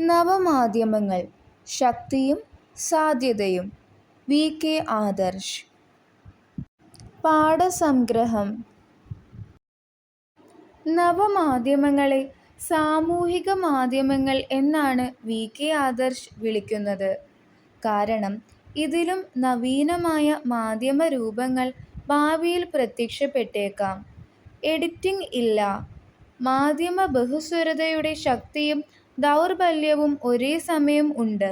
നവമാധ്യമങ്ങൾ ശക്തിയും സാധ്യതയും. വി.കെ. ആദർശ്. പാഠസംഗ്രഹം. നവമാധ്യമങ്ങളെ സാമൂഹിക മാധ്യമങ്ങൾ എന്നാണ് വി.കെ. ആദർശ് വിളിക്കുന്നത്. കാരണം ഇതിലും നവീനമായ മാധ്യമരൂപങ്ങൾ ഭാവിയിൽ പ്രത്യക്ഷപ്പെട്ടേക്കാം. എഡിറ്റിംഗ് ഇല്ല. മാധ്യമ ബഹുസ്വരതയുടെ ശക്തിയും ദൗർബല്യവും ഒരേ സമയം ഉണ്ട്.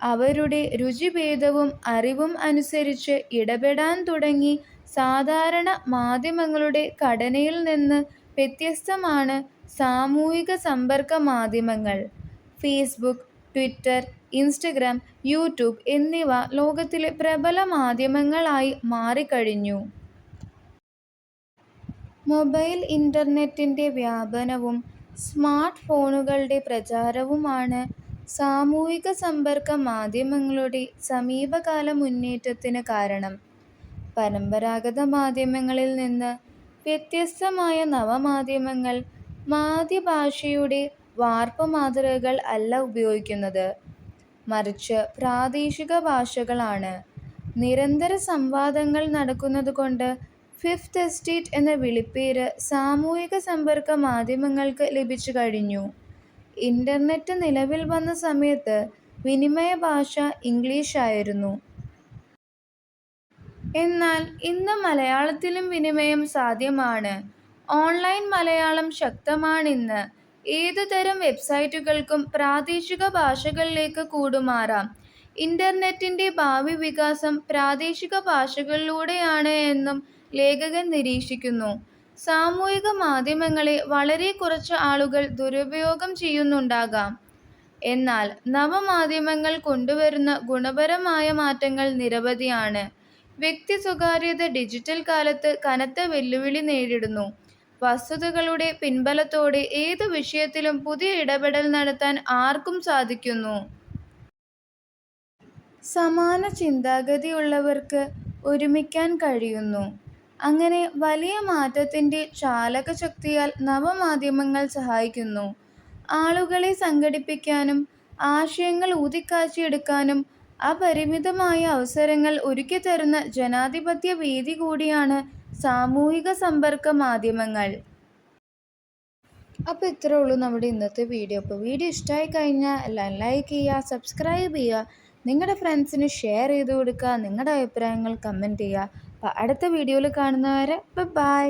അവരുടെ രുചിഭേദവും അറിവും അനുസരിച്ച് ഇടപെടാൻ തുടങ്ങി. സാധാരണ മാധ്യമങ്ങളുടെ ഘടനയിൽ നിന്ന് വ്യത്യസ്തമാണ് സാമൂഹിക സമ്പർക്ക മാധ്യമങ്ങൾ. ഫേസ്ബുക്ക്, ട്വിറ്റർ, ഇൻസ്റ്റഗ്രാം, യൂട്യൂബ് എന്നിവ ലോകത്തിലെ പ്രബല മാധ്യമങ്ങളായി മാറിക്കഴിഞ്ഞു. മൊബൈൽ ഇന്റർനെറ്റിന്റെ വ്യാപനവും സ്മാർട്ട് ഫോണുകളുടെ പ്രചാരവുമാണ് സാമൂഹിക സമ്പർക്ക മാധ്യമങ്ങളുടെ സമീപകാല മുന്നേറ്റത്തിന് കാരണം. പരമ്പരാഗത മാധ്യമങ്ങളിൽ നിന്ന് വ്യത്യസ്തമായ നവമാധ്യമങ്ങൾ മാധ്യഭാഷയുടെ വാർപ്പുമാതൃകകൾ അല്ല ഉപയോഗിക്കുന്നത്, മറിച്ച് പ്രാദേശിക ഭാഷകളാണ്. നിരന്തര സംവാദങ്ങൾ നടക്കുന്നതുകൊണ്ട് ഫിഫ്ത് എസ്റ്റേറ്റ് എന്ന വിളിപ്പേര് സാമൂഹിക സമ്പർക്ക മാധ്യമങ്ങൾക്ക് ലഭിച്ചു കഴിഞ്ഞു. ഇന്റർനെറ്റ് നിലവിൽ വന്ന സമയത്ത് വിനിമയ ഭാഷ ഇംഗ്ലീഷായിരുന്നു. എന്നാൽ ഇന്ന് മലയാളത്തിലും വിനിമയം സാധ്യമാണ്. ഓൺലൈൻ മലയാളം ശക്തമാണിന്ന്. ഏതുതരം വെബ്സൈറ്റുകൾക്കും പ്രാദേശിക ഭാഷകളിലേക്ക് കൂടുമാറാം. ഇന്റർനെറ്റിന്റെ ഭാവി വികാസം പ്രാദേശിക ഭാഷകളിലൂടെയാണ് എന്നും ലേഖകൻ നിരീക്ഷിക്കുന്നു. സാമൂഹിക മാധ്യമങ്ങളെ വളരെ കുറച്ച് ആളുകൾ ദുരുപയോഗം ചെയ്യുന്നുണ്ടാകാം. എന്നാൽ നവമാധ്യമങ്ങൾ കൊണ്ടുവരുന്ന ഗുണപരമായ മാറ്റങ്ങൾ നിരവധിയാണ്. വ്യക്തി സ്വകാര്യത ഡിജിറ്റൽ കാലത്ത് കനത്ത വെല്ലുവിളി നേരിടുന്നു. വസ്തുതകളുടെ പിൻബലത്തോടെ ഏതു വിഷയത്തിലും പുതിയ ഇടപെടൽ നടത്താൻ ആർക്കും സാധിക്കുന്നു. സമാന ചിന്താഗതിയുള്ളവർക്ക് ഒരുമിക്കാൻ കഴിയുന്നു. അങ്ങനെ വലിയ മാറ്റത്തിന്റെ ചാലകശക്തിയാൽ നവമാധ്യമങ്ങൾ സഹായിക്കുന്നു. ആളുകളെ സംഘടിപ്പിക്കാനും ആശയങ്ങൾ ഊതിക്കാച്ചിയെടുക്കാനും അപരിമിതമായ അവസരങ്ങൾ ഒരുക്കിത്തരുന്ന ജനാധിപത്യ വേദി കൂടിയാണ് സാമൂഹിക സമ്പർക്ക മാധ്യമങ്ങൾ. അപ്പോൾ ഇത്രേ ഉള്ളൂ നമ്മുടെ ഇന്നത്തെ വീഡിയോ. അപ്പോൾ വീഡിയോ ഇഷ്ടമായി കഴിഞ്ഞാൽ എല്ലാം ലൈക്ക് ചെയ്യുക, സബ്സ്ക്രൈബ് ചെയ്യുക, നിങ്ങളുടെ ഫ്രണ്ട്സിന് ഷെയർ ചെയ്ത് കൊടുക്കുക, നിങ്ങളുടെ അഭിപ്രായങ്ങൾ കമൻറ്റ് ചെയ്യുക. അപ്പോൾ അടുത്ത വീഡിയോയിൽ കാണുന്നവരെ ബൈ.